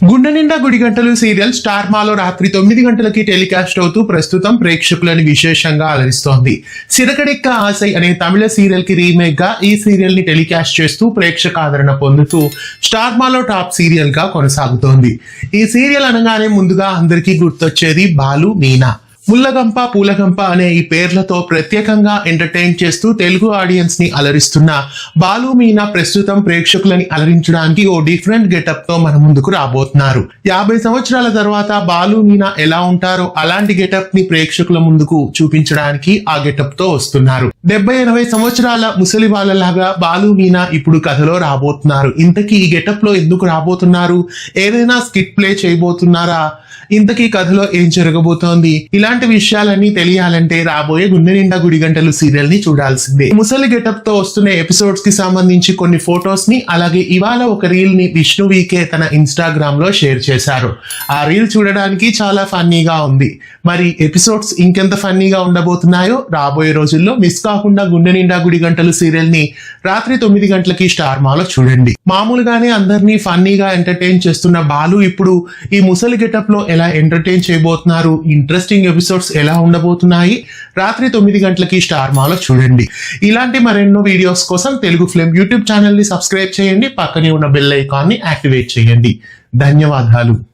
గుండె నిండా గుడి గంటలు సీరియల్ స్టార్ మాలో రాత్రి 9 గంటలకి టెలికాస్ట్ అవుతూ ప్రస్తుతం ప్రేక్షకులని విశేషంగా అలరిస్తోంది. సిరకడెక్క ఆశై అనే తమిళ సీరియల్ కి రీమేక్ గా ఈ సీరియల్ ని టెలికాస్ట్ చేస్తూ ప్రేక్షక ఆదరణ పొందుతూ స్టార్ మాలో టాప్ సీరియల్ గా కొనసాగుతోంది. ఈ సీరియల్ అనగానే ముందుగా అందరికీ గుర్తొచ్చేది బాలు మీనా. ముల్లగంప పూలగంప అనే ఈ పేర్లతో ప్రత్యేకంగా ఎంటర్టైన్ చేస్తూ తెలుగు ఆడియన్స్ ని అలరిస్తున్న బాలు మీనా ప్రస్తుతం ప్రేక్షకులని అలరించడానికి ఓ డిఫరెంట్ గెటప్ తో మన ముందుకు రాబోతున్నారు. 50 సంవత్సరాల తర్వాత బాలు మీనా ఎలా ఉంటారో అలాంటి గెటప్ ని ప్రేక్షకుల ముందుకు చూపించడానికి ఆ గెటప్ తో వస్తున్నారు. 70-80 సంవత్సరాల ముసలి వాళ్ళలాగా బాలు మీనా ఇప్పుడు కథలో రాబోతున్నారు. ఇంతకీ ఈ గెటప్ లో ఎందుకు రాబోతున్నారు? ఏదైనా స్కిట్ ప్లే చేయబోతున్నారా? ఇంతకీ కథలో ఏం జరగబోతోంది? ఇలాంటి విషయాలన్నీ తెలియాలంటే రాబోయే గుండె నిండా గుడి గంటలు సీరియల్ ని చూడాల్సిందే. ముసలి గెటప్ తో వస్తున్న ఎపిసోడ్స్ కి సంబంధించి కొన్ని ఫొటోస్ ని, అలాగే ఇవాళ ఒక రీల్ ని విష్ణు వీకే తన ఇన్స్టాగ్రామ్ లో షేర్ చేశారు. ఆ రీల్ చూడడానికి చాలా ఫన్నీగా ఉంది. మరి ఎపిసోడ్స్ ఇంకెంత ఫన్నీగా ఉండబోతున్నాయో రాబోయే రోజుల్లో మిస్ కాకుండా గుండె నిండా గుడి గంటలు సీరియల్ ని రాత్రి 9 గంటలకి స్టార్ మాలో చూడండి. మామూలుగానే అందరినీ ఫన్నీగా ఎంటర్టైన్ చేస్తున్న బాలు ఇప్పుడు ఈ ముసలి గెటప్ లో ఎలా ఎంటర్టైన్ చేయబోతున్నారు? ఇంట్రెస్టింగ్ ఎపిసోడ్స్ ఎలా ఉండబోతున్నాయి? రాత్రి 9 గంటలకి స్టార్ మాలో చూడండి. ఇలాంటి మరెన్నో వీడియోస్ కోసం తెలుగు ఫిల్మ్ యూట్యూబ్ ఛానల్ ని సబ్స్క్రైబ్ చేయండి. పక్కనే ఉన్న బెల్ ఐకాన్ ని యాక్టివేట్ చేయండి. ధన్యవాదాలు.